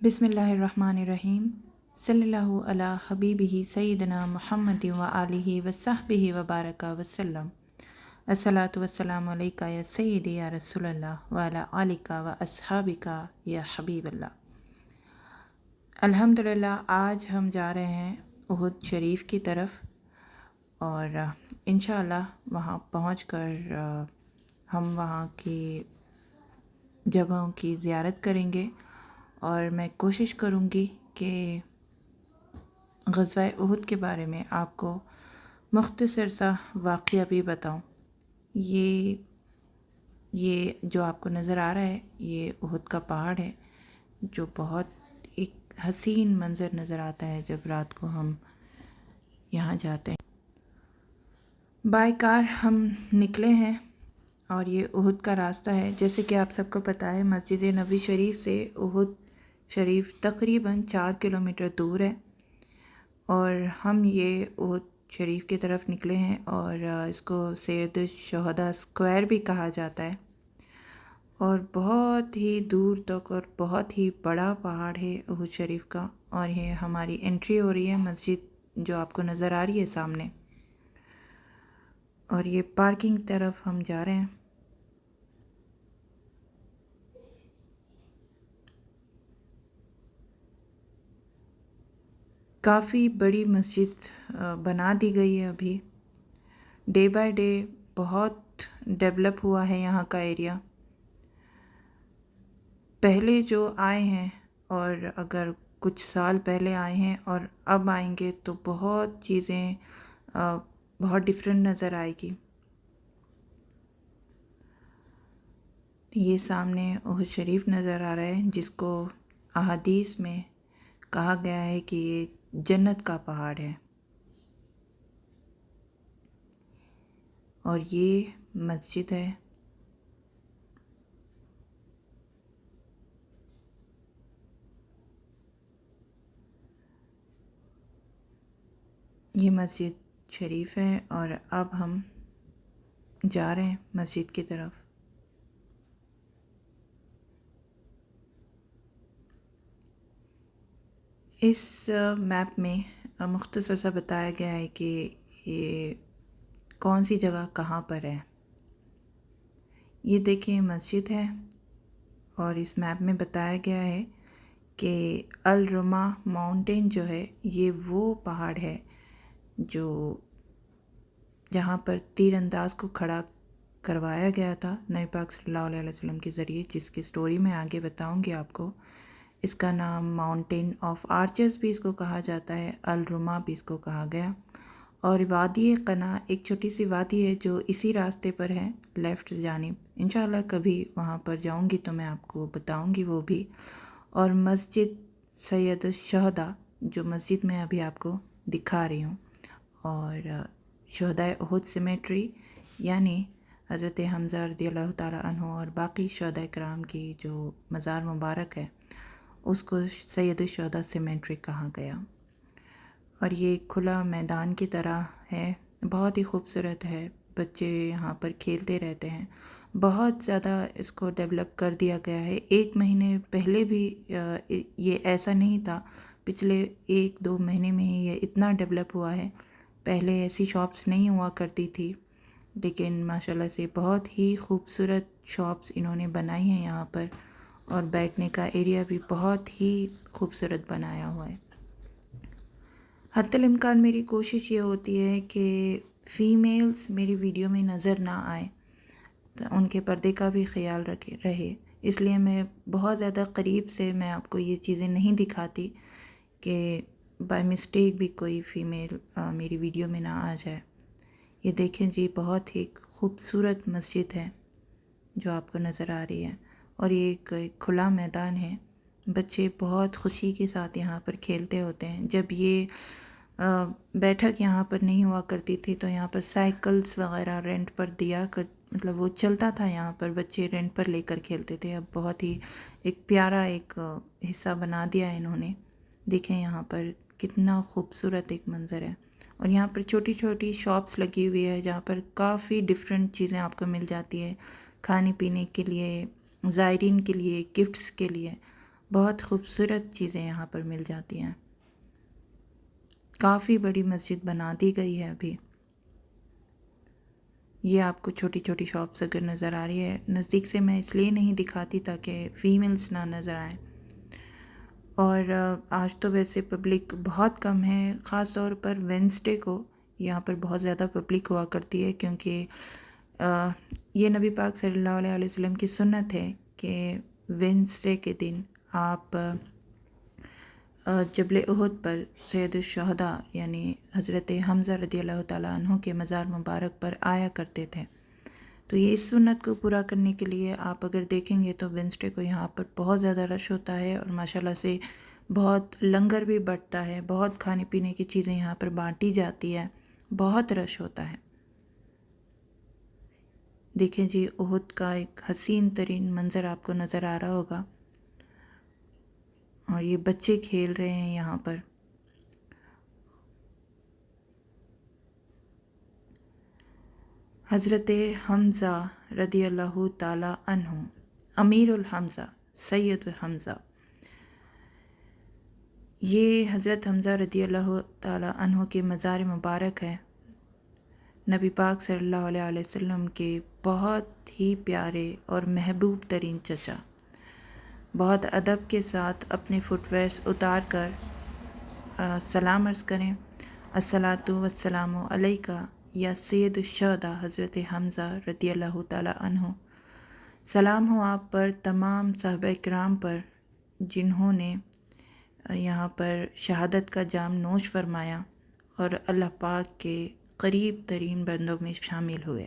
بسم اللہ الرحمن الرحیم صلی اللہ علی حبیبہ سیدنا محمد و آلہ وصحبہ وبارک وسلم۔ الصلاۃ والسلام علیکہ یا سیدی یا رسول اللہ وعلی آلک و اصحابک یا حبیب اللہ۔ الحمدللہ آج ہم جا رہے ہیں احد شریف کی طرف، اور انشاءاللہ وہاں پہنچ کر ہم وہاں کی جگہوں کی زیارت کریں گے، اور میں کوشش کروں گی کہ غزوہ احد کے بارے میں آپ کو مختصر سا واقعہ بھی بتاؤں۔ یہ جو آپ کو نظر آ رہا ہے یہ احد کا پہاڑ ہے، جو بہت ایک حسین منظر نظر آتا ہے جب رات کو ہم یہاں جاتے ہیں۔ بائی کار ہم نکلے ہیں اور یہ احد کا راستہ ہے۔ جیسے کہ آپ سب کو پتہ ہے مسجد نبوی شریف سے احد شریف تقریباً 4 کلومیٹر دور ہے، اور ہم یہ احد شریف کی طرف نکلے ہیں، اور اس کو سید الشہداء اسکوائر بھی کہا جاتا ہے، اور بہت ہی دور تک اور بہت ہی بڑا پہاڑ ہے احد شریف کا۔ اور یہ ہماری انٹری ہو رہی ہے مسجد جو آپ کو نظر آ رہی ہے سامنے، اور یہ پارکنگ طرف ہم جا رہے ہیں۔ کافی بڑی مسجد بنا دی گئی ہے ابھی، ڈے بائی ڈے بہت ڈیولپ ہوا ہے یہاں کا ایریا۔ پہلے جو آئے ہیں، اور اگر کچھ سال پہلے آئے ہیں اور اب آئیں گے تو بہت چیزیں بہت ڈفرینٹ نظر آئے گی۔ یہ سامنے احد شریف نظر آ رہا ہے، جس کو احادیث میں کہا گیا ہے کہ یہ جنت کا پہاڑ ہے، اور یہ مسجد ہے۔ یہ مسجد شریف ہے، اور اب ہم جا رہے ہیں مسجد کی طرف۔ اس میپ میں مختصر سا بتایا گیا ہے کہ یہ کون سی جگہ کہاں پر ہے۔ یہ دیکھیں مسجد ہے، اور اس میپ میں بتایا گیا ہے کہ الرما ماؤنٹین جو ہے یہ وہ پہاڑ ہے جو جہاں پر تیر انداز کو کھڑا کروایا گیا تھا نبی پاک صلی اللہ علیہ وسلم کے ذریعے، جس کی سٹوری میں آگے بتاؤں گی آپ کو۔ اس کا نام ماؤنٹین آف آرچرز بھی اس کو کہا جاتا ہے، الرما بھی اس کو کہا گیا۔ اور وادی قنا ایک چھوٹی سی وادی ہے جو اسی راستے پر ہے لیفٹ جانب۔ انشاءاللہ کبھی وہاں پر جاؤں گی تو میں آپ کو بتاؤں گی وہ بھی۔ اور مسجد سید الشہداء جو مسجد میں ابھی آپ کو دکھا رہی ہوں، اور شہداء احد سیمیٹری یعنی حضرت حمزہ رضی اللہ تعالیٰ عنہ اور باقی شہداء کرام کی جو مزار مبارک ہے اس کو سید الشہداء سیمیٹری کہا گیا۔ اور یہ کھلا میدان کی طرح ہے، بہت ہی خوبصورت ہے، بچے یہاں پر کھیلتے رہتے ہیں۔ بہت زیادہ اس کو ڈیولپ کر دیا گیا ہے۔ 1 مہینے پہلے بھی یہ ایسا نہیں تھا، پچھلے 1-2 مہینے میں ہی یہ اتنا ڈیولپ ہوا ہے۔ پہلے ایسی شاپس نہیں ہوا کرتی تھی، لیکن ماشاءاللہ سے بہت ہی خوبصورت شاپس انہوں نے بنائی ہیں یہاں پر، اور بیٹھنے کا ایریا بھی بہت ہی خوبصورت بنایا ہوا ہے۔ حتی الامکان میری کوشش یہ ہوتی ہے کہ فیمیلز میری ویڈیو میں نظر نہ آئیں، تو ان کے پردے کا بھی خیال رہے، اس لیے میں بہت زیادہ قریب سے میں آپ کو یہ چیزیں نہیں دکھاتی کہ بائی مسٹیک بھی کوئی فیمیل میری ویڈیو میں نہ آ جائے۔ یہ دیکھیں جی، بہت ہی خوبصورت مسجد ہے جو آپ کو نظر آ رہی ہے، اور یہ ایک کھلا میدان ہے۔ بچے بہت خوشی کے ساتھ یہاں پر کھیلتے ہوتے ہیں۔ جب یہ بیٹھک یہاں پر نہیں ہوا کرتی تھی تو یہاں پر سائیکلز وغیرہ رینٹ پر دیا مطلب وہ چلتا تھا، یہاں پر بچے رینٹ پر لے کر کھیلتے تھے۔ اب بہت ہی ایک پیارا ایک حصہ بنا دیا ہے انہوں نے۔ دیکھیں یہاں پر کتنا خوبصورت ایک منظر ہے، اور یہاں پر چھوٹی چھوٹی شاپس لگی ہوئی ہے جہاں پر کافی ڈفرینٹ چیزیں آپ کو مل جاتی ہے، کھانے پینے کے لیے، زائرین کے لیے، گفٹس کے لیے۔ بہت خوبصورت چیزیں یہاں پر مل جاتی ہیں. کافی بڑی مسجد بنا دی گئی ہے ابھی. یہ آپ کو چھوٹی چھوٹی شاپس اگر نظر آ رہی ہے، نزدیک سے میں اس لیے نہیں دکھاتی تاکہ فیمیلز نہ نظر آئیں. اور آج تو ویسے پبلک بہت کم ہے، خاص طور پر وینسڈے کو یہاں پر بہت زیادہ پبلک ہوا کرتی ہے، کیونکہ یہ نبی پاک صلی اللہ علیہ وسلم کی سنت ہے کہ وینسڈے کے دن آپ جبل احد پر سید الشہداء یعنی حضرت حمزہ رضی اللہ تعالیٰ عنہ کے مزار مبارک پر آیا کرتے تھے. تو یہ اس سنت کو پورا کرنے کے لیے آپ اگر دیکھیں گے تو وینسڈے کو یہاں پر بہت زیادہ رش ہوتا ہے، اور ماشاءاللہ سے بہت لنگر بھی بٹتا ہے، بہت کھانے پینے کی چیزیں یہاں پر بانٹی جاتی ہے، بہت رش ہوتا ہے. دیکھیں جی، احد کا ایک حسین ترین منظر آپ کو نظر آ رہا ہوگا، اور یہ بچے کھیل رہے ہیں یہاں پر. حضرت حمزہ رضی اللہ تعالیٰ عنہ، امیر الحمزہ، سید حمزہ، یہ حضرت حمزہ رضی اللہ تعالیٰ عنہ کے مزار مبارک ہے. نبی پاک صلی اللہ علیہ وسلم کے بہت ہی پیارے اور محبوب ترین چچا. بہت ادب کے ساتھ اپنے فٹ ویئرس اتار کر سلام عرض کریں. الصلاۃ والسلام علیکہ یا سید الشہداء حضرت حمزہ رضی اللہ تعالیٰ عنہ. سلام ہو آپ پر، تمام صحابہ کرام پر جنہوں نے یہاں پر شہادت کا جام نوش فرمایا اور اللہ پاک کے قریب ترین بندوں میں شامل ہوئے.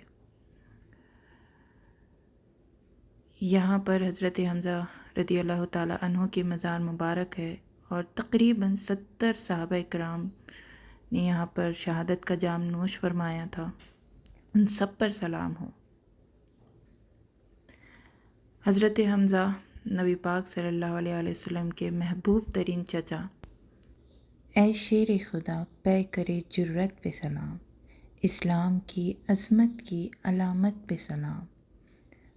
یہاں پر حضرت حمزہ رضی اللہ تعالیٰ عنہ کی مزار مبارک ہے، اور تقریباً 70 صحابہ کرام نے یہاں پر شہادت کا جام نوش فرمایا تھا. ان سب پر سلام ہو. حضرت حمزہ نبی پاک صلی اللہ علیہ وسلم کے محبوب ترین چچا. اے شیر خدا پے کرے جرت پہ سلام، اسلام کی عظمت کی علامت پہ سلام.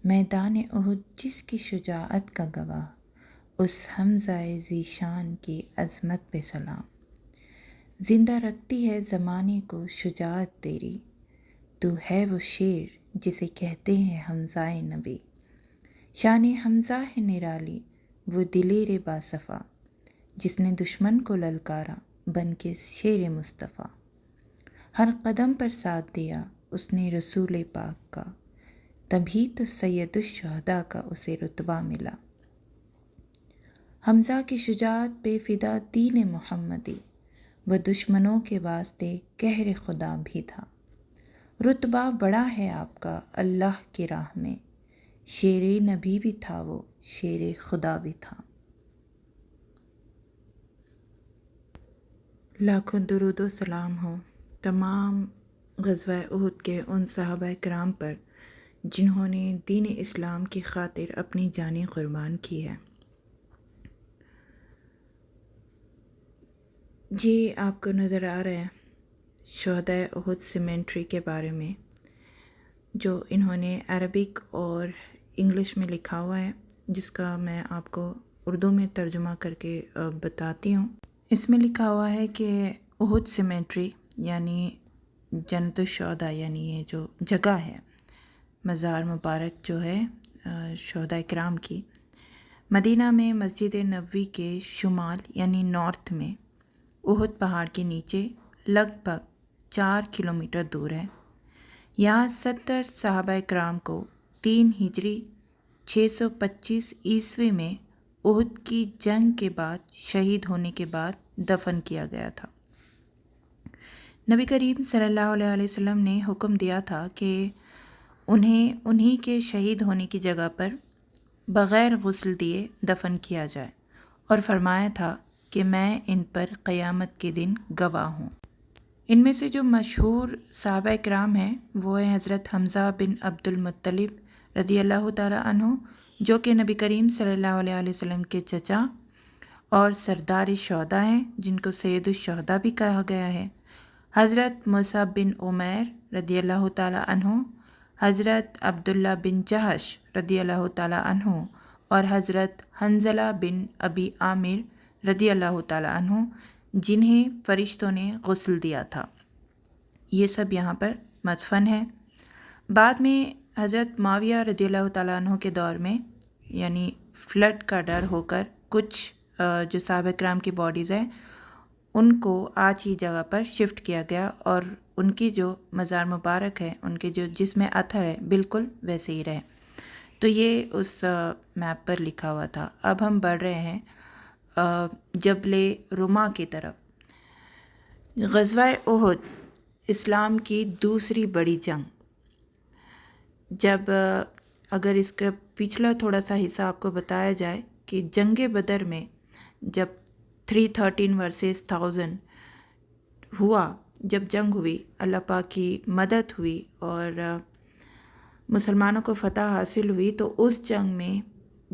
میدان احد جس کی شجاعت کا گواہ، اس حمزہ ذیشان کی عظمت پہ سلام. زندہ رکھتی ہے زمانے کو شجاعت تیری، تو ہے وہ شیر جسے کہتے ہیں حمزہ نبی. شان حمزہ ہے نرالی، وہ دلیر باصفا، جس نے دشمن کو للکارا بن کے شیر مصطفیٰ. ہر قدم پر ساتھ دیا اس نے رسول پاک کا، تبھی تو سید الشہداء کا اسے رتبہ ملا. حمزہ کی شجاعت پہ فدا دین محمدی، وہ دشمنوں کے واسطے قہر خدا بھی تھا. رتبہ بڑا ہے آپ کا اللہ کی راہ میں، شیر نبی بھی تھا وہ، شیر خدا بھی تھا. لاکھوں درود و سلام ہو تمام غزوہ احد کے ان صحابہ کرام پر جنہوں نے دین اسلام کی خاطر اپنی جانیں قربان کی ہے. جی آپ کو نظر آ رہا ہے شہدائے احد سیمنٹری کے بارے میں، جو انہوں نے عربک اور انگلش میں لکھا ہوا ہے، جس کا میں آپ کو اردو میں ترجمہ کر کے بتاتی ہوں. اس میں لکھا ہوا ہے کہ احد سیمنٹری یعنی جنت الشہداء، یعنی یہ جو جگہ ہے مزار مبارک جو ہے شہداء کرام کی، مدینہ میں مسجد نبوی کے شمال یعنی نارتھ میں احد پہاڑ کے نیچے لگ بھگ 4 کلومیٹر دور ہے. یہاں 70 صحابہ کرام کو 3 ہجری 625 عیسوی میں احد کی جنگ کے بعد شہید ہونے کے بعد دفن کیا گیا تھا. نبی کریم صلی اللہ علیہ وسلم نے حکم دیا تھا کہ انہی کے شہید ہونے کی جگہ پر بغیر غسل دیے دفن کیا جائے، اور فرمایا تھا کہ میں ان پر قیامت کے دن گواہ ہوں. ان میں سے جو مشہور صحابہ کرام ہیں وہ ہیں حضرت حمزہ بن عبد المطلب رضی اللہ تعالیٰ عنہ، جو کہ نبی کریم صلی اللہ علیہ وسلم کے چچا اور سردار شہداء ہیں، جن کو سید الشہداء بھی کہا گیا ہے. حضرت مصعب بن عمیر رضی اللہ تعالیٰ عنہ، حضرت عبداللہ بن جہش رضی اللہ تعالیٰ عنہ، اور حضرت حنزلہ بن ابی عامر رضی اللہ تعالیٰ عنہ جنہیں فرشتوں نے غسل دیا تھا۔ یہ سب یہاں پر مدفن ہے۔ بعد میں حضرت معاویہ رضی اللہ تعالیٰ عنہ کے دور میں یعنی فلڈ کا ڈر ہو کر کچھ جو صحابہ کرام کی باڈیز ہیں ان کو آج ہی جگہ پر شفٹ کیا گیا، اور ان کی جو مزار مبارک ہے، ان کے جو جسم اثر ہے، بالکل ویسے ہی رہے۔ تو یہ اس میپ پر لکھا ہوا تھا۔ اب ہم بڑھ رہے ہیں جبل رما کی طرف۔ غزوہ احد اسلام کی دوسری بڑی جنگ۔ جب اگر اس کا پچھلا تھوڑا سا حصہ آپ کو بتایا جائے کہ جنگ بدر میں جب 313 ورسز 1000 ہوا، جب جنگ ہوئی، اللہ پاک کی مدد ہوئی اور مسلمانوں کو فتح حاصل ہوئی، تو اس جنگ میں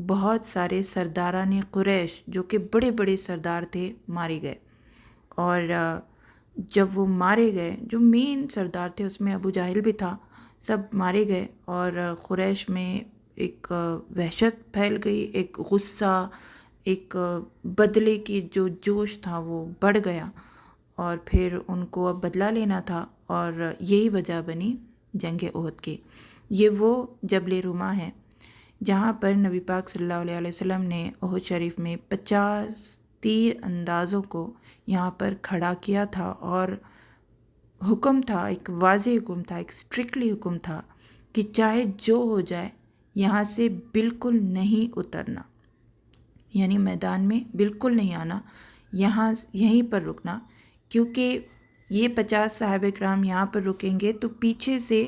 بہت سارے سرداران قریش جو کہ بڑے بڑے سردار تھے مارے گئے، اور جب وہ مارے گئے جو مین سردار تھے اس میں ابو جہل بھی تھا، سب مارے گئے، اور قریش میں ایک وحشت پھیل گئی، ایک غصہ، ایک بدلے کی جو جوش تھا وہ بڑھ گیا، اور پھر ان کو اب بدلہ لینا تھا، اور یہی وجہ بنی جنگ احد کی۔ یہ وہ جبل رما ہے جہاں پر نبی پاک صلی اللہ علیہ وسلم نے احد شریف میں 50 تیر اندازوں کو یہاں پر کھڑا کیا تھا، اور حکم تھا، ایک واضح حکم تھا، ایک اسٹرکٹلی حکم تھا کہ چاہے جو ہو جائے یہاں سے بالکل نہیں اترنا، یعنی میدان میں بالکل نہیں آنا، یہیں پر رکنا، کیونکہ یہ 50 صحابہ کرام یہاں پر رکیں گے تو پیچھے سے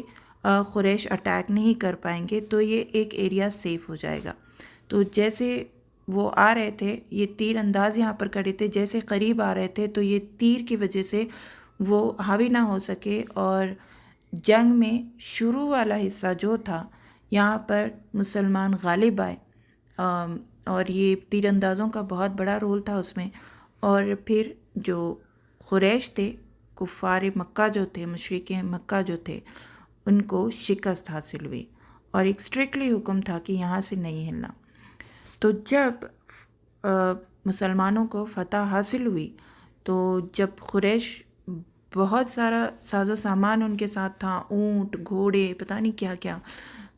قریش اٹیک نہیں کر پائیں گے، تو یہ ایک ایریا سیف ہو جائے گا۔ تو جیسے وہ آ رہے تھے، یہ تیر انداز یہاں پر کھڑے تھے، جیسے قریب آ رہے تھے تو یہ تیر کی وجہ سے وہ حاوی نہ ہو سکے، اور جنگ میں شروع والا حصہ جو تھا یہاں پر مسلمان غالب آئے، اور یہ تیر اندازوں کا بہت بڑا رول تھا اس میں، اور پھر جو قریش تھے، کفار مکہ جو تھے، مشرکین مکہ جو تھے، ان کو شکست حاصل ہوئی، اور ایک اسٹرکٹلی حکم تھا کہ یہاں سے نہیں ہلنا۔ تو جب مسلمانوں کو فتح حاصل ہوئی، تو جب قریش بہت سارا ساز و سامان ان کے ساتھ تھا، اونٹ، گھوڑے، پتہ نہیں کیا کیا،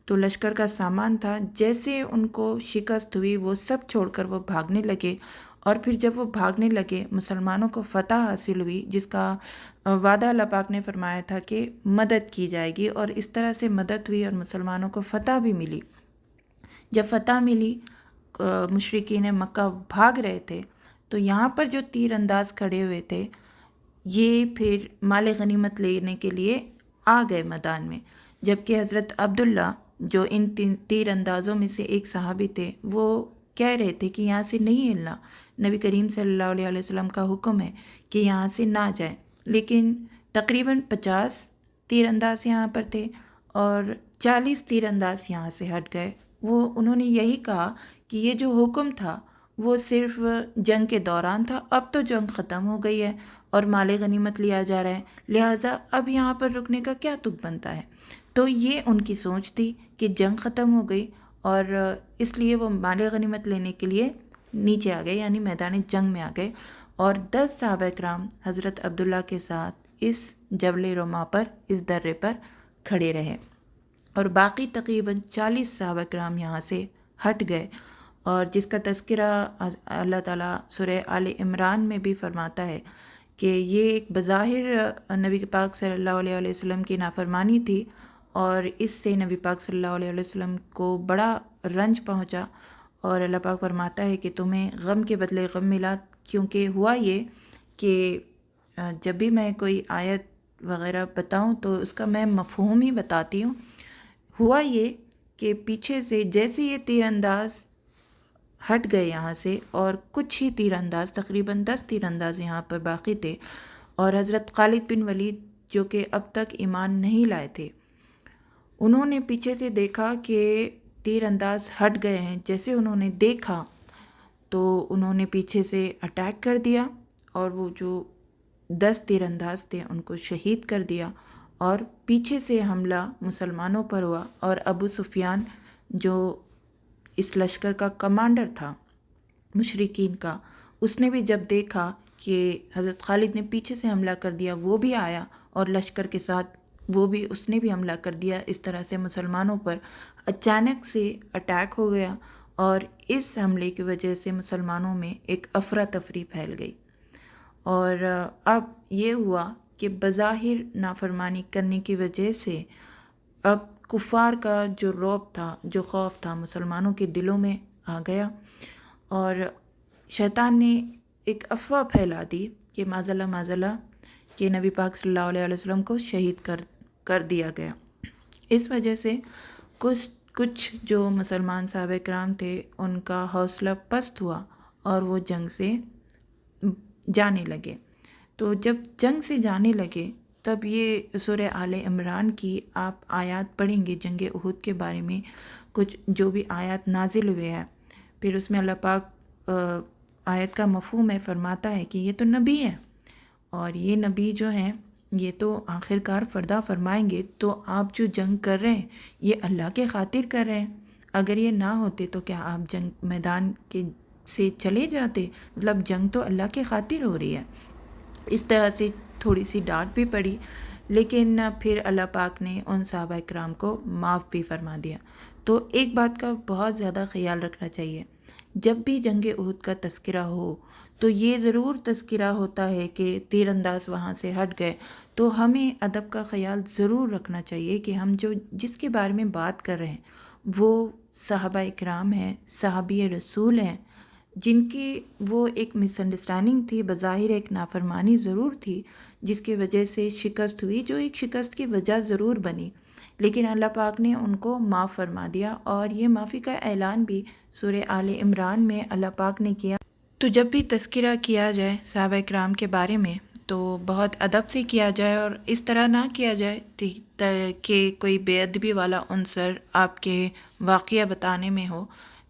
تو لشکر کا سامان تھا، جیسے ان کو شکست ہوئی وہ سب چھوڑ کر وہ بھاگنے لگے، اور پھر جب وہ بھاگنے لگے مسلمانوں کو فتح حاصل ہوئی، جس کا وعدہ اللہ پاک نے فرمایا تھا کہ مدد کی جائے گی، اور اس طرح سے مدد ہوئی اور مسلمانوں کو فتح بھی ملی۔ جب فتح ملی، مشرکین مکہ بھاگ رہے تھے، تو یہاں پر جو تیر انداز کھڑے ہوئے تھے یہ پھر مال غنیمت لینے کے لیے آ گئے میدان میں، جبکہ حضرت عبداللہ جو ان تیر اندازوں میں سے ایک صحابی تھے، وہ کہہ رہے تھے کہ یہاں سے نہیں ہلنا، نبی کریم صلی اللہ علیہ وسلم کا حکم ہے کہ یہاں سے نہ جائیں، لیکن تقریباً 50 تیر انداز یہاں پر تھے، اور 40 تیر انداز یہاں سے ہٹ گئے۔ انہوں نے یہی کہا کہ یہ جو حکم تھا وہ صرف جنگ کے دوران تھا، اب تو جنگ ختم ہو گئی ہے اور مال غنیمت لیا جا رہا ہے، لہٰذا اب یہاں پر رکنے کا کیا تک بنتا ہے۔ تو یہ ان کی سوچ تھی کہ جنگ ختم ہو گئی، اور اس لیے وہ مال غنیمت لینے کے لیے نیچے آ گئے، یعنی میدان جنگ میں آ گئے، اور 10 صحابہ کرام حضرت عبداللہ کے ساتھ اس جبل رما پر، اس درے پر کھڑے رہے، اور باقی تقریباً 40 صحابہ کرام یہاں سے ہٹ گئے، اور جس کا تذکرہ اللہ تعالیٰ سورہ آل عمران میں بھی فرماتا ہے کہ یہ ایک بظاہر نبی پاک صلی اللہ علیہ وسلم کی نافرمانی تھی، اور اس سے نبی پاک صلی اللہ علیہ وسلم کو بڑا رنج پہنچا، اور اللہ پاک فرماتا ہے کہ تمہیں غم کے بدلے غم ملا، کیونکہ ہوا یہ کہ جب بھی میں کوئی آیت وغیرہ بتاؤں تو اس کا میں مفہوم ہی بتاتی ہوں۔ ہوا یہ کہ پیچھے سے جیسے یہ تیر انداز ہٹ گئے یہاں سے، اور کچھ ہی تیر انداز، تقریباً 10 تیر انداز یہاں پر باقی تھے، اور حضرت خالد بن ولید جو کہ اب تک ایمان نہیں لائے تھے، انہوں نے پیچھے سے دیکھا کہ تیر انداز ہٹ گئے ہیں، جیسے انہوں نے دیکھا تو انہوں نے پیچھے سے اٹیک کر دیا، اور وہ جو 10 تیر انداز تھے ان کو شہید کر دیا، اور پیچھے سے حملہ مسلمانوں پر ہوا، اور ابو سفیان جو اس لشکر کا کمانڈر تھا مشرکین کا، اس نے بھی جب دیکھا کہ حضرت خالد نے پیچھے سے حملہ کر دیا، وہ بھی آیا اور لشکر کے ساتھ اس نے بھی حملہ کر دیا۔ اس طرح سے مسلمانوں پر اچانک سے اٹیک ہو گیا اور اس حملے کی وجہ سے مسلمانوں میں ایک افراتفری پھیل گئی، اور اب یہ ہوا کہ بظاہر نافرمانی کرنے کی وجہ سے اب کفار کا جو رعب تھا، جو خوف تھا، مسلمانوں کے دلوں میں آ گیا، اور شیطان نے ایک افواہ پھیلا دی کہ معاذ اللہ کہ نبی پاک صلی اللہ علیہ وسلم کو شہید کر دیا گیا۔ اس وجہ سے کچھ جو مسلمان صحابہ کرام تھے ان کا حوصلہ پست ہوا اور وہ جنگ سے جانے لگے۔ تو جب جنگ سے جانے لگے تب یہ سورہ آل عمران کی آپ آیات پڑھیں گے، جنگ احد کے بارے میں کچھ جو بھی آیات نازل ہوئے ہیں، پھر اس میں اللہ پاک آیت کا مفہوم ہے، فرماتا ہے کہ یہ تو نبی ہے، اور یہ نبی جو ہیں یہ تو آخر کار پردہ فرمائیں گے، تو آپ جو جنگ کر رہے ہیں یہ اللہ کے خاطر کر رہے ہیں، اگر یہ نہ ہوتے تو کیا آپ جنگ میدان کے سے چلے جاتے؟ مطلب جنگ تو اللہ کے خاطر ہو رہی ہے۔ اس طرح سے تھوڑی سی ڈانٹ بھی پڑی، لیکن پھر اللہ پاک نے ان صحابہ کرام کو معاف بھی فرما دیا۔ تو ایک بات کا بہت زیادہ خیال رکھنا چاہیے، جب بھی جنگ احد کا تذکرہ ہو تو یہ ضرور تذکرہ ہوتا ہے کہ تیر انداز وہاں سے ہٹ گئے، تو ہمیں ادب کا خیال ضرور رکھنا چاہیے کہ ہم جس کے بارے میں بات کر رہے ہیں وہ صحابہ اکرام ہیں، صحابی رسول ہیں، جن کی وہ ایک مس انڈرسٹینڈنگ تھی، بظاہر ایک نافرمانی ضرور تھی جس کی وجہ سے شکست ہوئی، جو ایک شکست کی وجہ ضرور بنی، لیکن اللہ پاک نے ان کو معاف فرما دیا، اور یہ معافی کا اعلان بھی سورہ آل عمران میں اللہ پاک نے کیا۔ تو جب بھی تذکرہ کیا جائے صحابہ کرام کے بارے میں تو بہت ادب سے کیا جائے، اور اس طرح نہ کیا جائے کہ کوئی بے ادبی والا عنصر آپ کے واقعہ بتانے میں ہو،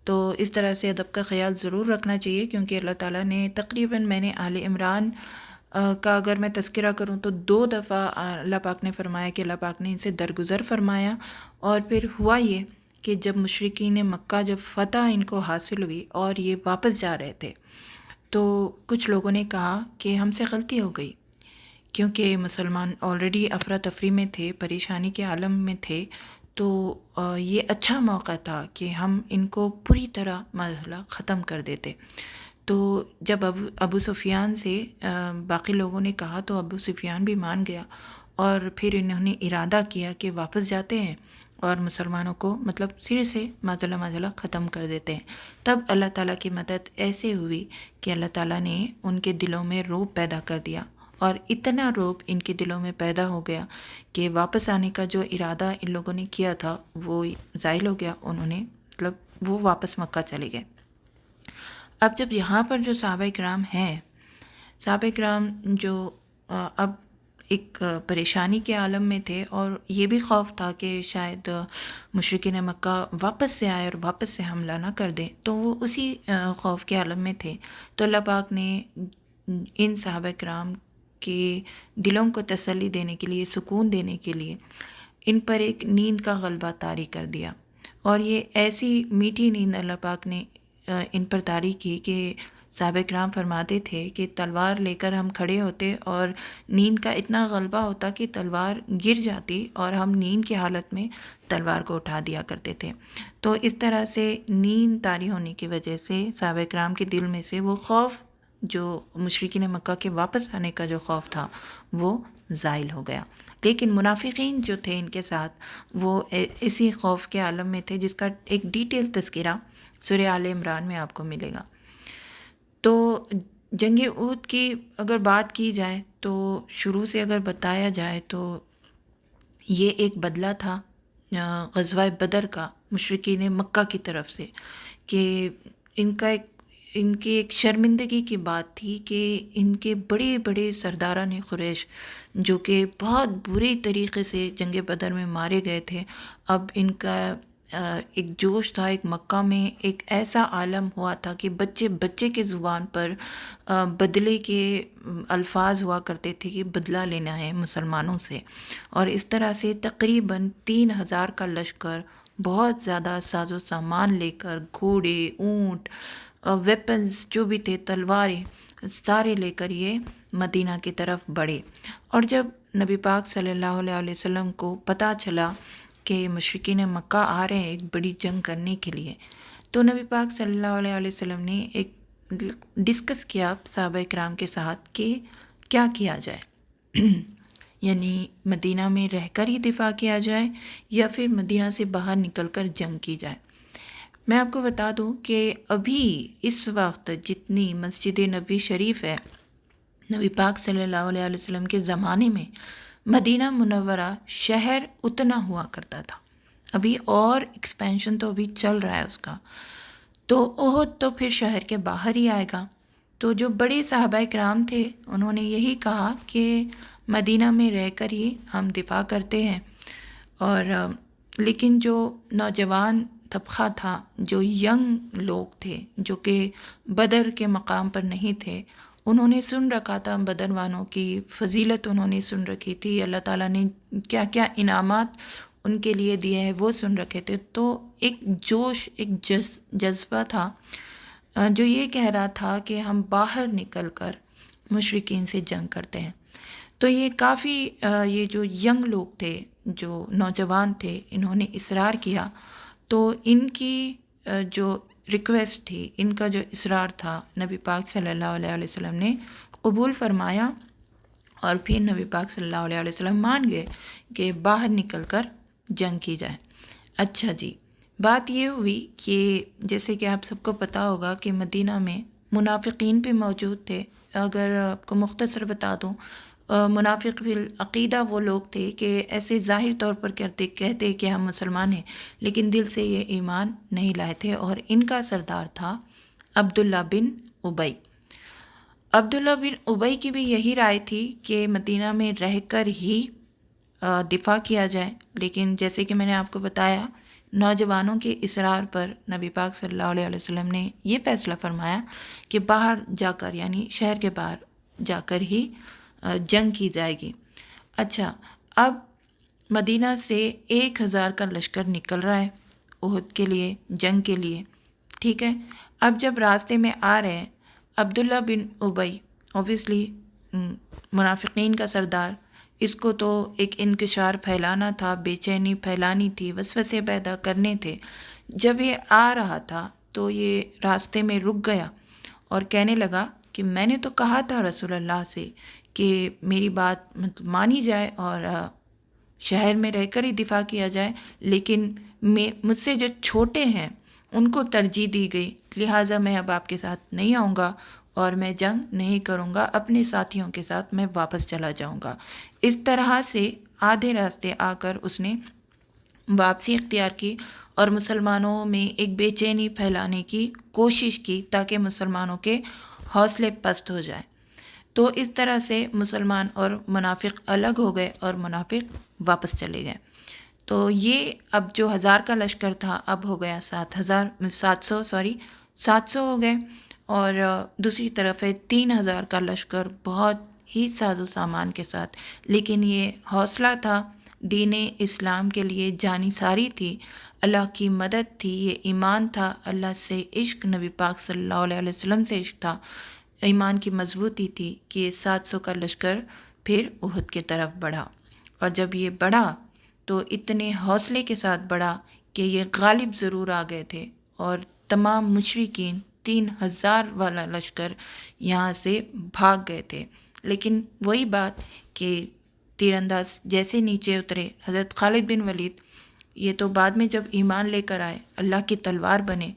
تو اس طرح سے ادب کا خیال ضرور رکھنا چاہیے، کیونکہ اللہ تعالیٰ نے تقریباً میں نے آل عمران کا اگر میں تذکرہ کروں تو 2 دفعہ اللہ پاک نے فرمایا کہ اللہ پاک نے ان سے درگزر فرمایا، اور پھر ہوا یہ کہ جب مشرکین مکہ جب فتح ان کو حاصل ہوئی اور یہ واپس جا رہے تھے، تو کچھ لوگوں نے کہا کہ ہم سے غلطی ہو گئی، کیونکہ مسلمان آلریڈی افراتفری میں تھے، پریشانی کے عالم میں تھے، تو یہ اچھا موقع تھا کہ ہم ان کو پوری طرح مرحلہ ختم کر دیتے۔ تو جب ابو سفیان سے باقی لوگوں نے کہا تو ابو سفیان بھی مان گیا، اور پھر انہوں نے ارادہ کیا کہ واپس جاتے ہیں اور مسلمانوں کو مطلب سر سے معذلہ ختم کر دیتے ہیں۔ تب اللہ تعالیٰ کی مدد ایسے ہوئی کہ اللہ تعالیٰ نے ان کے دلوں میں رعب پیدا کر دیا، اور اتنا رعب ان کے دلوں میں پیدا ہو گیا کہ واپس آنے کا جو ارادہ ان لوگوں نے کیا تھا وہ زائل ہو گیا، انہوں نے مطلب وہ واپس مکہ چلے گئے۔ اب جب یہاں پر جو صحابہ کرام ہیں، صحابہ کرام جو اب ایک پریشانی کے عالم میں تھے، اور یہ بھی خوف تھا کہ شاید مشرکین مکہ واپس سے آئے اور واپس سے حملہ نہ کر دیں، تو وہ اسی خوف کے عالم میں تھے، تو اللہ پاک نے ان صحابہ کرام کے دلوں کو تسلی دینے کے لیے، سکون دینے کے لیے ان پر ایک نیند کا غلبہ طاری کر دیا، اور یہ ایسی میٹھی نیند اللہ پاک نے ان پر طاری کی کہ صحابہ کرام فرماتے تھے کہ تلوار لے کر ہم کھڑے ہوتے اور نیند کا اتنا غلبہ ہوتا کہ تلوار گر جاتی، اور ہم نیند کی حالت میں تلوار کو اٹھا دیا کرتے تھے۔ تو اس طرح سے نیند طاری ہونے کی وجہ سے صحابہ کرام کے دل میں سے وہ خوف، جو مشرکین مکہ کے واپس آنے کا جو خوف تھا، وہ زائل ہو گیا۔ لیکن منافقین جو تھے ان کے ساتھ، وہ اسی خوف کے عالم میں تھے، جس کا ایک ڈیٹیل تذکرہ سورہ آل عمران میں آپ کو ملے گا۔ تو جنگ احد کی اگر بات کی جائے تو شروع سے اگر بتایا جائے تو یہ ایک بدلہ تھا غزوہ بدر کا مشرکین مکہ کی طرف سے، کہ ان کی ایک شرمندگی کی بات تھی کہ ان کے بڑے بڑے سرداران قریش جو کہ بہت بری طریقے سے جنگ بدر میں مارے گئے تھے، اب ان کا ایک جوش تھا، ایک مکہ میں ایک ایسا عالم ہوا تھا کہ بچے کے زبان پر بدلے کے الفاظ ہوا کرتے تھے کہ بدلہ لینا ہے مسلمانوں سے، اور اس طرح سے تقریباً 3000 کا لشکر بہت زیادہ ساز و سامان لے کر، گھوڑے، اونٹ، ویپنز جو بھی تھے، تلواریں، سارے لے کر یہ مدینہ کی طرف بڑھے۔ اور جب نبی پاک صلی اللہ علیہ وسلم کو پتہ چلا کہ مشرکین مکہ آ رہے ہیں ایک بڑی جنگ کرنے کے لیے، تو نبی پاک صلی اللہ علیہ وسلم نے ایک ڈسکس کیا صحابہ کرام کے ساتھ کہ کیا کیا جائے، یعنی مدینہ میں رہ کر ہی دفاع کیا جائے یا پھر مدینہ سے باہر نکل کر جنگ کی جائے۔ میں آپ کو بتا دوں کہ ابھی اس وقت جتنی مسجد نبوی شریف ہے، نبی پاک صلی اللہ علیہ وسلم کے زمانے میں مدینہ منورہ شہر اتنا ہوا کرتا تھا، ابھی اور ایکسپینشن تو ابھی چل رہا ہے اس کا، تو احد تو پھر شہر کے باہر ہی آئے گا۔ تو جو بڑے صحابہ کرام تھے انہوں نے یہی کہا کہ مدینہ میں رہ کر ہی ہم دفاع کرتے ہیں، اور لیکن جو نوجوان طبقہ تھا، جو ینگ لوگ تھے، جو کہ بدر کے مقام پر نہیں تھے، انہوں نے سن رکھا تھا بدر والوں کی فضیلت، انہوں نے سن رکھی تھی اللہ تعالیٰ نے کیا کیا انعامات ان کے لیے دیے ہیں وہ سن رکھے تھے۔ تو ایک جوش، ایک جذبہ تھا جو یہ کہہ رہا تھا کہ ہم باہر نکل کر مشرکین سے جنگ کرتے ہیں۔ تو یہ کافی یہ جو ینگ لوگ تھے، جو نوجوان تھے، انہوں نے اصرار کیا، تو ان کی جو ریکویسٹ تھی، ان کا جو اصرار تھا، نبی پاک صلی اللہ علیہ وسلم نے قبول فرمایا، اور پھر نبی پاک صلی اللہ علیہ وسلم مان گئے کہ باہر نکل کر جنگ کی جائے۔ اچھا جی، بات یہ ہوئی کہ جیسے کہ آپ سب کو پتہ ہوگا کہ مدینہ میں منافقین بھی موجود تھے۔ اگر آپ کو مختصر بتا دوں، منافق فی العقیدہ وہ لوگ تھے کہ ایسے ظاہر طور پر کہتے کہ ہم مسلمان ہیں، لیکن دل سے یہ ایمان نہیں لائے تھے، اور ان کا سردار تھا عبداللہ بن ابی۔ عبداللہ بن ابی کی بھی یہی رائے تھی کہ مدینہ میں رہ کر ہی دفاع کیا جائے، لیکن جیسے کہ میں نے آپ کو بتایا، نوجوانوں کے اصرار پر نبی پاک صلی اللہ علیہ وسلم نے یہ فیصلہ فرمایا کہ باہر جا کر، یعنی شہر کے باہر جا کر ہی جنگ کی جائے گی۔ اچھا، اب مدینہ سے 1000 کا لشکر نکل رہا ہے احد کے لیے، جنگ کے لیے، ٹھیک ہے۔ اب جب راستے میں آ رہے ہیں، عبداللہ بن ابی اوبیسلی منافقین کا سردار، اس کو تو ایک انکشار پھیلانا تھا، بے چینی پھیلانی تھی، وسوسے پیدا کرنے تھے۔ جب یہ آ رہا تھا تو یہ راستے میں رک گیا اور کہنے لگا کہ میں نے تو کہا تھا رسول اللہ سے کہ میری بات مانی جائے اور شہر میں رہ کر ہی دفاع کیا جائے، لیکن مجھ سے جو چھوٹے ہیں ان کو ترجیح دی گئی، لہٰذا میں اب آپ کے ساتھ نہیں آؤں گا اور میں جنگ نہیں کروں گا، اپنے ساتھیوں کے ساتھ میں واپس چلا جاؤں گا۔ اس طرح سے آدھے راستے آ کر اس نے واپسی اختیار کی اور مسلمانوں میں ایک بے چینی پھیلانے کی کوشش کی تاکہ مسلمانوں کے حوصلے پست ہو جائیں۔ تو اس طرح سے مسلمان اور منافق الگ ہو گئے اور منافق واپس چلے گئے۔ تو یہ اب جو 1000 کا لشکر تھا اب ہو گیا 700 ہو گئے، اور دوسری طرف ہے 3000 کا لشکر بہت ہی ساز و سامان کے ساتھ، لیکن یہ حوصلہ تھا، دین اسلام کے لیے جانی ساری تھی، اللہ کی مدد تھی، یہ ایمان تھا، اللہ سے عشق، نبی پاک صلی اللہ علیہ وسلم سے عشق تھا، ایمان کی مضبوطی تھی کہ یہ 700 کا لشکر پھر احد کی طرف بڑھا۔ اور جب یہ بڑھا تو اتنے حوصلے کے ساتھ بڑھا کہ یہ غالب ضرور آ گئے تھے، اور تمام مشرکین 3000 والا لشکر یہاں سے بھاگ گئے تھے۔ لیکن وہی بات کہ تیر انداز جیسے نیچے اترے، حضرت خالد بن ولید یہ تو بعد میں جب ایمان لے کر آئے اللہ کی تلوار بنے،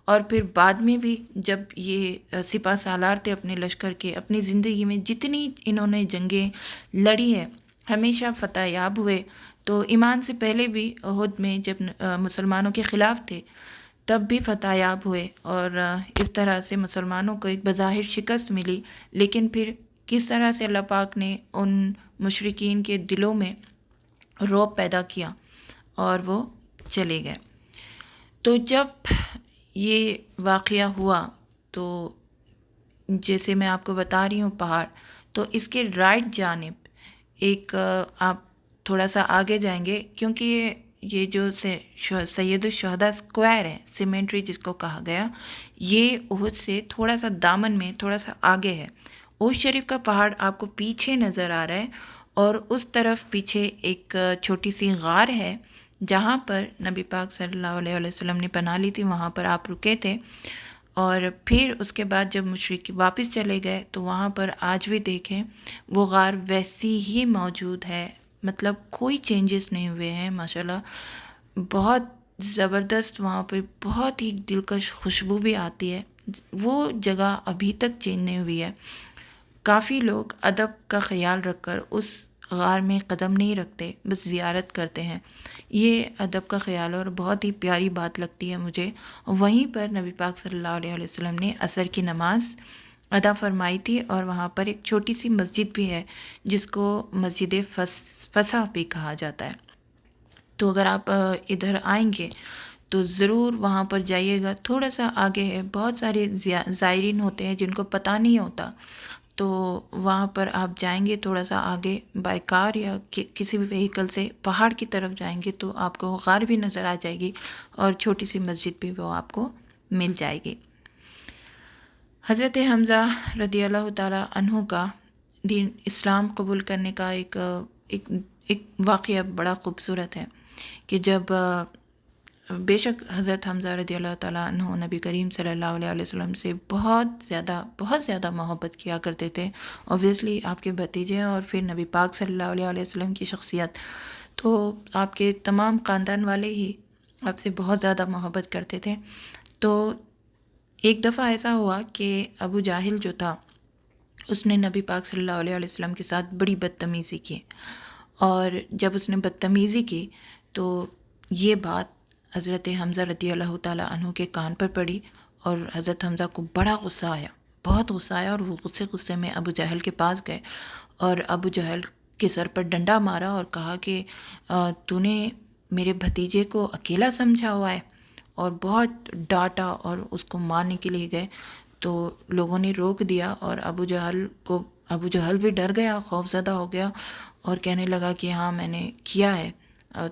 اور پھر بعد میں بھی جب یہ سپہ سالار تھے اپنے لشکر کے، اپنی زندگی میں جتنی انہوں نے جنگیں لڑی ہے ہمیشہ فتح یاب ہوئے۔ تو ایمان سے پہلے بھی احد میں جب مسلمانوں کے خلاف تھے تب بھی فتح یاب ہوئے، اور اس طرح سے مسلمانوں کو ایک بظاہر شکست ملی، لیکن پھر کس طرح سے اللہ پاک نے ان مشرکین کے دلوں میں رعب پیدا کیا اور وہ چلے گئے۔ تو جب یہ واقعہ ہوا تو جیسے میں آپ کو بتا رہی ہوں پہاڑ، تو اس کے رائٹ جانب ایک آپ تھوڑا سا آگے جائیں گے، کیونکہ یہ یہ جو سید الشہداء اسکوائر ہے، سیمنٹری جس کو کہا گیا، یہ احد سے تھوڑا سا دامن میں تھوڑا سا آگے ہے۔ احد شریف کا پہاڑ آپ کو پیچھے نظر آ رہا ہے، اور اس طرف پیچھے ایک چھوٹی سی غار ہے جہاں پر نبی پاک صلی اللہ علیہ وسلم نے پناہ لی تھی، وہاں پر آپ رکے تھے۔ اور پھر اس کے بعد جب مشرک واپس چلے گئے تو وہاں پر آج بھی دیکھیں وہ غار ویسی ہی موجود ہے، مطلب کوئی چینجز نہیں ہوئے ہیں ماشاءاللہ۔ بہت زبردست، وہاں پہ بہت ہی دلکش خوشبو بھی آتی ہے، وہ جگہ ابھی تک چینج نہیں ہوئی ہے۔ کافی لوگ ادب کا خیال رکھ کر اس غار میں قدم نہیں رکھتے، بس زیارت کرتے ہیں۔ یہ ادب کا خیال اور بہت ہی پیاری بات لگتی ہے مجھے۔ وہیں پر نبی پاک صلی اللہ علیہ وسلم نے عصر کی نماز ادا فرمائی تھی، اور وہاں پر ایک چھوٹی سی مسجد بھی ہے جس کو مسجد فسح بھی کہا جاتا ہے۔ تو اگر آپ ادھر آئیں گے تو ضرور وہاں پر جائیے گا۔ تھوڑا سا آگے ہے، بہت سارے زائرین ہوتے ہیں جن کو پتہ نہیں ہوتا، تو وہاں پر آپ جائیں گے تھوڑا سا آگے بائی کار یا کسی بھی وہیکل سے پہاڑ کی طرف جائیں گے تو آپ کو غار بھی نظر آ جائے گی، اور چھوٹی سی مسجد بھی وہ آپ کو مل جائے گی۔ حضرت حمزہ رضی اللہ تعالیٰ عنہ کا دین اسلام قبول کرنے کا ایک ایک واقعہ بڑا خوبصورت ہے کہ جب بے شک حضرت حمزہ رضی اللہ تعالیٰ عنہ نبی کریم صلی اللہ علیہ وسلم سے بہت زیادہ محبت کیا کرتے تھے۔ اوبویسلی آپ کے بھتیجے ہیں، اور پھر نبی پاک صلی اللہ علیہ وسلم کی شخصیت، تو آپ کے تمام خاندان والے ہی آپ سے بہت زیادہ محبت کرتے تھے۔ تو ایک دفعہ ایسا ہوا کہ ابو جاہل جو تھا اس نے نبی پاک صلی اللہ علیہ وسلم کے ساتھ بڑی بدتمیزی کی، اور جب اس نے بدتمیزی کی تو یہ بات حضرت حمزہ رضی اللہ تعالیٰ عنہ کے کان پر پڑی، اور حضرت حمزہ کو بڑا غصہ آیا، بہت غصہ آیا، اور وہ غصے میں ابو جہل کے پاس گئے، اور ابو جہل کے سر پر ڈنڈا مارا اور کہا کہ تو نے میرے بھتیجے کو اکیلا سمجھا ہوا ہے، اور بہت ڈانٹا اور اس کو مارنے کے لیے گئے۔ تو لوگوں نے روک دیا، اور ابو جہل بھی ڈر گیا، خوف زدہ ہو گیا، اور کہنے لگا کہ ہاں میں نے کیا ہے۔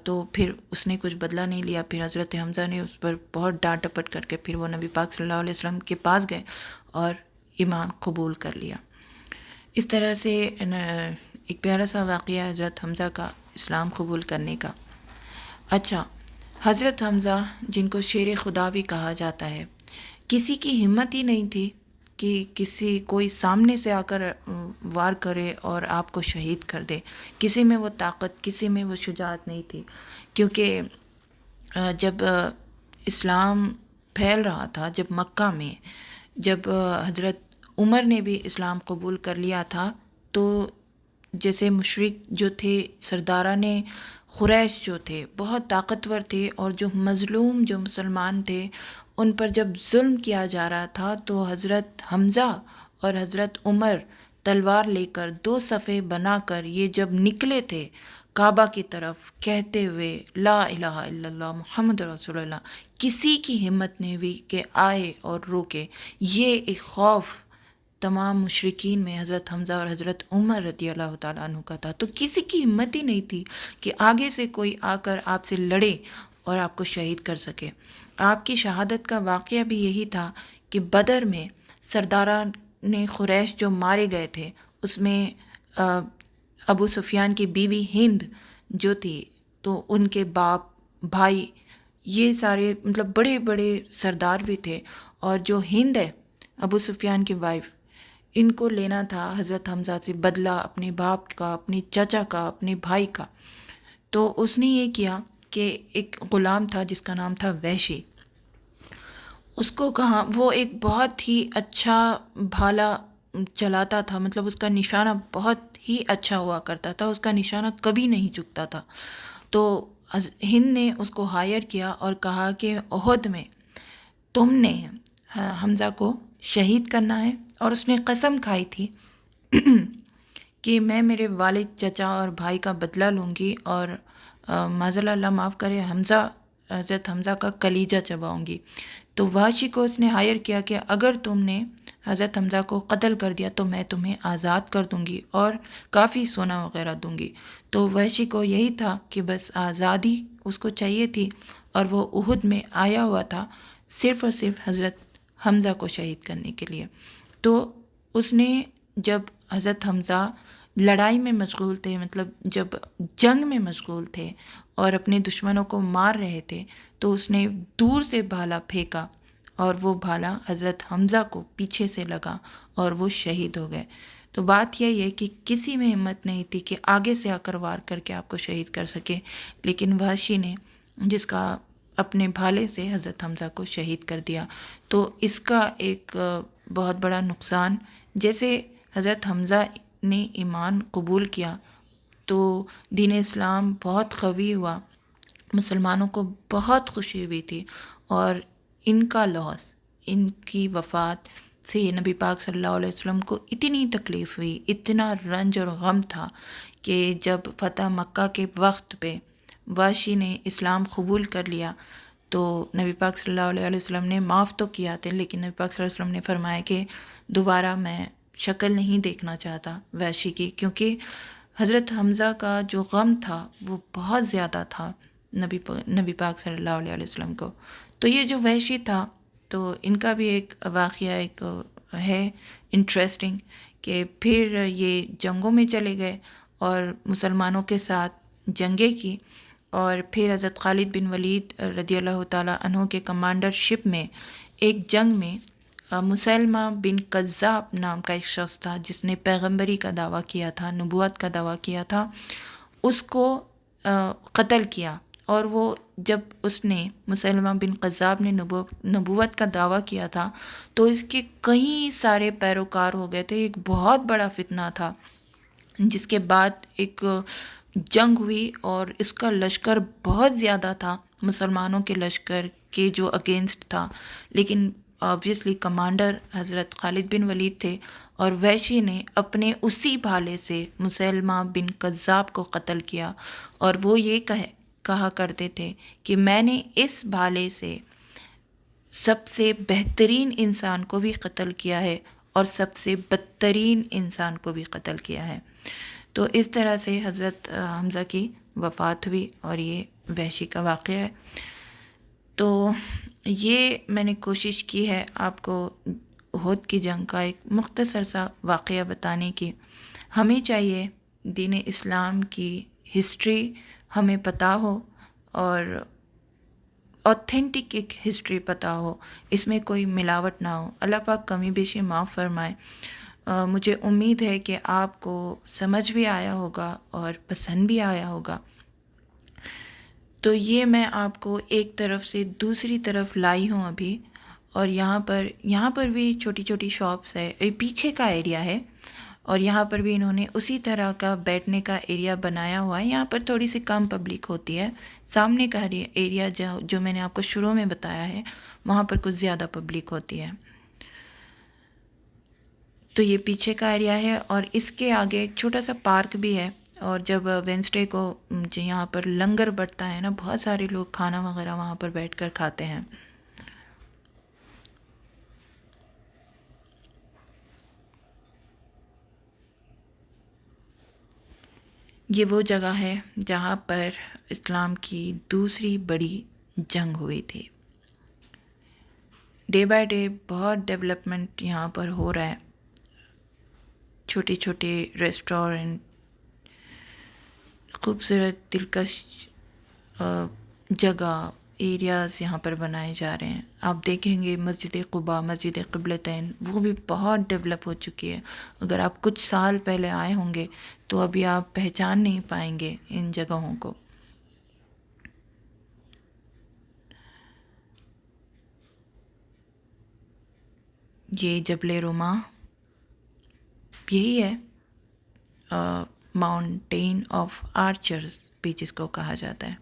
تو پھر اس نے کچھ بدلہ نہیں لیا، پھر حضرت حمزہ نے اس پر بہت ڈانٹ ڈپٹ کر کے پھر وہ نبی پاک صلی اللہ علیہ وسلم کے پاس گئے اور ایمان قبول کر لیا۔ اس طرح سے ایک پیارا سا واقعہ حضرت حمزہ کا اسلام قبول کرنے کا۔ اچھا، حضرت حمزہ جن کو شیر خدا بھی کہا جاتا ہے، کسی کی ہمت ہی نہیں تھی کہ کوئی سامنے سے آ کر وار کرے اور آپ کو شہید کر دے۔ کسی میں وہ طاقت، کسی میں وہ شجاعت نہیں تھی، کیونکہ جب اسلام پھیل رہا تھا، جب مکہ میں جب حضرت عمر نے بھی اسلام قبول کر لیا تھا، تو جیسے مشرک جو تھے، سرداران قریش جو تھے بہت طاقتور تھے، اور جو مظلوم جو مسلمان تھے ان پر جب ظلم کیا جا رہا تھا تو حضرت حمزہ اور حضرت عمر تلوار لے کر دو صفیں بنا کر یہ جب نکلے تھے کعبہ کی طرف، کہتے ہوئے لا الہ الا اللہ محمد رسول اللہ، کسی کی ہمت نہیں ہوئی کہ آئے اور روکے۔ یہ ایک خوف تمام مشرکین میں حضرت حمزہ اور حضرت عمر رضی اللہ تعالیٰ عنہ کا تھا، تو کسی کی ہمت ہی نہیں تھی کہ آگے سے کوئی آ کر آپ سے لڑے اور آپ کو شہید کر سکے۔ آپ کی شہادت کا واقعہ بھی یہی تھا کہ بدر میں سرداران قریش جو مارے گئے تھے، اس میں ابو سفیان کی بیوی ہند جو تھی، تو ان کے باپ، بھائی، یہ سارے مطلب بڑے بڑے سردار بھی تھے، اور جو ہند ہے ابو سفیان کی وائف، ان کو لینا تھا حضرت حمزہ سے بدلہ، اپنے باپ کا، اپنے چچا کا، اپنے بھائی کا۔ تو اس نے یہ کیا کہ ایک غلام تھا جس کا نام تھا وحشی، اس کو کہا، وہ ایک بہت ہی اچھا بھالا چلاتا تھا، مطلب اس کا نشانہ بہت ہی اچھا ہوا کرتا تھا، اس کا نشانہ کبھی نہیں چکتا تھا۔ تو ہند نے اس کو ہائر کیا اور کہا کہ احد میں تم نے حمزہ کو شہید کرنا ہے، اور اس نے قسم کھائی تھی کہ میں میرے والد، چچا اور بھائی کا بدلہ لوں گی، اور معاذ اللہ، اللہ معاف کرے، حمزہ حضرت حمزہ کا کلیجہ چباؤں گی۔ تو وحشی کو اس نے ہائر کیا کہ اگر تم نے حضرت حمزہ کو قتل کر دیا تو میں تمہیں آزاد کر دوں گی اور کافی سونا وغیرہ دوں گی۔ تو وحشی کو یہی تھا کہ بس آزادی اس کو چاہیے تھی، اور وہ احد میں آیا ہوا تھا صرف اور صرف حضرت حمزہ کو شہید کرنے کے لیے۔ تو اس نے جب حضرت حمزہ لڑائی میں مشغول تھے، مطلب جب جنگ میں مشغول تھے اور اپنے دشمنوں کو مار رہے تھے، تو اس نے دور سے بھالا پھینکا اور وہ بھالا حضرت حمزہ کو پیچھے سے لگا اور وہ شہید ہو گئے۔ تو بات یہی ہے کہ کسی میں ہمت نہیں تھی کہ آگے سے آ کر وار کر کے آپ کو شہید کر سکے، لیکن وحشی نے جس کا اپنے بھالے سے حضرت حمزہ کو شہید کر دیا۔ تو اس کا ایک بہت بڑا نقصان، جیسے حضرت حمزہ نے ایمان قبول کیا تو دین اسلام بہت قوی ہوا، مسلمانوں کو بہت خوشی ہوئی تھی، اور ان کا لاس، ان کی وفات سے نبی پاک صلی اللہ علیہ وسلم کو اتنی تکلیف ہوئی، اتنا رنج اور غم تھا کہ جب فتح مکہ کے وقت پہ وحشی نے اسلام قبول کر لیا تو نبی پاک صلی اللہ علیہ وسلم نے معاف تو کیا تھا، لیکن نبی پاک صلی اللہ علیہ وسلم نے فرمایا کہ دوبارہ میں شکل نہیں دیکھنا چاہتا وحشی کی، کیونکہ حضرت حمزہ کا جو غم تھا وہ بہت زیادہ تھا نبی پاک صلی اللہ علیہ وسلم کو۔ تو یہ جو وحشی تھا، تو ان کا بھی ایک واقعہ ایک ہے انٹرسٹنگ، کہ پھر یہ جنگوں میں چلے گئے اور مسلمانوں کے ساتھ جنگیں کی، اور پھر حضرت خالد بن ولید رضی اللہ تعالیٰ عنہ کے کمانڈر شپ میں ایک جنگ میں مسلمہ بن کذاب نام کا ایک شخص تھا جس نے پیغمبری کا دعویٰ کیا تھا، نبوت کا دعویٰ کیا تھا، اس کو قتل کیا۔ اور وہ جب اس نے مسلمہ بن کذاب نے نبوت کا دعویٰ کیا تھا تو اس کے کئی سارے پیروکار ہو گئے تھے، ایک بہت بڑا فتنہ تھا، جس کے بعد ایک جنگ ہوئی اور اس کا لشکر بہت زیادہ تھا مسلمانوں کے لشکر کے جو اگینسٹ تھا، لیکن آبویسلی کمانڈر حضرت خالد بن ولید تھے، اور وحشی نے اپنے اسی بھالے سے مسلمہ بن کذاب کو قتل کیا، اور وہ یہ کہا کرتے تھے کہ میں نے اس بھالے سے سب سے بہترین انسان کو بھی قتل کیا ہے اور سب سے بدترین انسان کو بھی قتل کیا ہے۔ تو اس طرح سے حضرت حمزہ کی وفات ہوئی، اور یہ وحشی کا واقعہ ہے۔ تو یہ میں نے کوشش کی ہے آپ کو احد کی جنگ کا ایک مختصر سا واقعہ بتانے کی۔ ہمیں چاہیے دین اسلام کی ہسٹری ہمیں پتہ ہو، اور اوتھینٹک ایک ہسٹری پتہ ہو، اس میں کوئی ملاوٹ نہ ہو۔ اللہ پاک کمی بیشی معاف فرمائے۔ مجھے امید ہے کہ آپ کو سمجھ بھی آیا ہوگا اور پسند بھی آیا ہوگا۔ تو یہ میں آپ کو ایک طرف سے دوسری طرف لائی ہوں ابھی، اور یہاں پر بھی چھوٹی چھوٹی شاپس ہے، پیچھے کا ایریا ہے، اور یہاں پر بھی انہوں نے اسی طرح کا بیٹھنے کا ایریا بنایا ہوا ہے۔ یہاں پر تھوڑی سی کم پبلک ہوتی ہے، سامنے کا ایریا جو میں نے آپ کو شروع میں بتایا ہے وہاں پر کچھ زیادہ پبلک ہوتی ہے۔ تو یہ پیچھے کا ایریا ہے، اور اس کے آگے ایک چھوٹا سا پارک بھی ہے، اور جب وینسڈے کو یہاں پر لنگر بٹتا ہے نا، بہت سارے لوگ کھانا وغیرہ وہاں پر بیٹھ کر کھاتے ہیں۔ یہ وہ جگہ ہے جہاں پر اسلام کی دوسری بڑی جنگ ہوئی تھی۔ ڈے بائی ڈے بہت ڈیولپمنٹ یہاں پر ہو رہا ہے، چھوٹے چھوٹے ریسٹورنٹ، خوبصورت دلکش جگہ ایریاز یہاں پر بنائے جا رہے ہیں۔ آپ دیکھیں گے مسجد قباء، مسجد قبلتین، وہ بھی بہت ڈیولپ ہو چکی ہے۔ اگر آپ کچھ سال پہلے آئے ہوں گے تو ابھی آپ پہچان نہیں پائیں گے ان جگہوں کو۔ یہ جبل روما یہی ہے، ماؤنٹین آف آرچرز بھی جس کو کہا جاتا ہے۔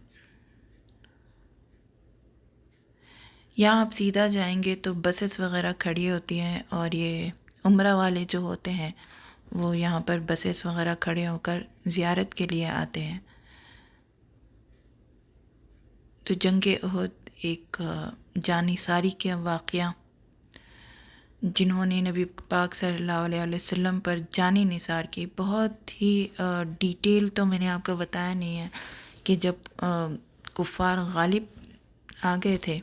یہاں آپ سیدھا جائیں گے تو بسز وغیرہ کھڑی ہوتی ہیں، اور یہ عمرہ والے جو ہوتے ہیں وہ یہاں پر بسز وغیرہ کھڑے ہو کر زیارت کے لیے آتے ہیں۔ تو جنگ احد ایک جانی ساری کے واقعہ، جنہوں نے نبی پاک صلی اللہ علیہ وسلم پر جانی نثار کی. بہت ہی ڈیٹیل تو میں نے آپ کو بتایا نہیں ہے کہ جب کفار غالب آ گئے تھے،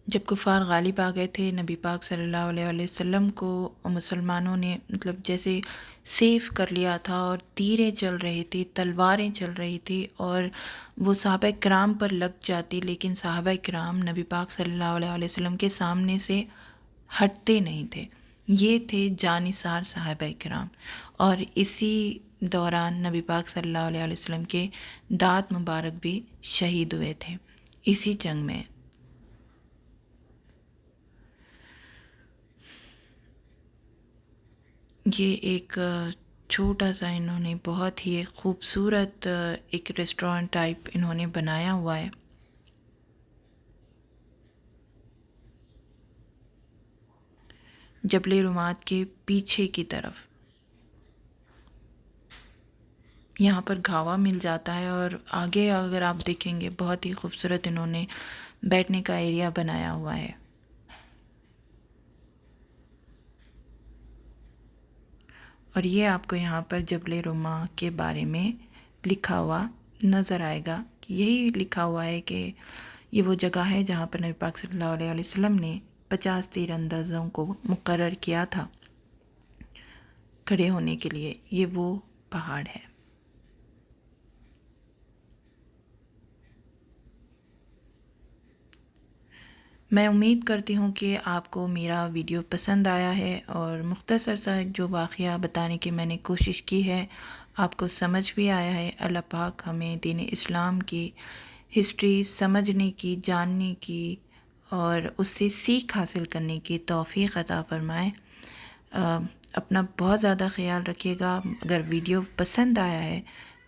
جب کفار غالب آ گئے تھے نبی پاک صلی اللہ علیہ وسلم کو مسلمانوں نے مطلب جیسے سیف کر لیا تھا، اور تیریں چل رہی تھی، تلواریں چل رہی تھی، اور وہ صحابہ کرام پر لگ جاتی، لیکن صحابہ کرام نبی پاک صلی اللہ علیہ وسلم کے سامنے سے ہٹتے نہیں تھے. یہ تھے جانثار صحابہ کرام. اور اسی دوران نبی پاک صلی اللہ علیہ وسلم کے دانت مبارک بھی شہید ہوئے تھے اسی جنگ میں. یہ ایک چھوٹا سا انہوں نے بہت ہی خوبصورت ایک ریسٹورنٹ ٹائپ انہوں نے بنایا ہوا ہے. جبل رومات کے پیچھے کی طرف یہاں پر گھاوا مل جاتا ہے، اور آگے اگر آپ دیکھیں گے بہت ہی خوبصورت انہوں نے بیٹھنے کا ایریا بنایا ہوا ہے. اور یہ آپ کو یہاں پر جبل روما کے بارے میں لکھا ہوا نظر آئے گا. یہی لکھا ہوا ہے کہ یہ وہ جگہ ہے جہاں پر نبی پاک صلی اللہ علیہ وسلم نے 50 تیر اندازوں کو مقرر کیا تھا کھڑے ہونے کے لیے. یہ وہ پہاڑ ہے. میں امید کرتی ہوں کہ آپ کو میرا ویڈیو پسند آیا ہے، اور مختصر سا جو واقعہ بتانے کی میں نے کوشش کی ہے آپ کو سمجھ بھی آیا ہے. اللہ پاک ہمیں دین اسلام کی ہسٹری سمجھنے کی، جاننے کی، اور اس سے سیکھ حاصل کرنے کی توفیق عطا فرمائے. اپنا بہت زیادہ خیال رکھیے گا. اگر ویڈیو پسند آیا ہے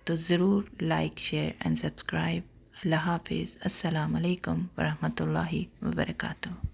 تو ضرور لائک، شیئر اینڈ سبسکرائب. اللہ حافظ. السلام علیکم ورحمۃ اللہ وبرکاتہ.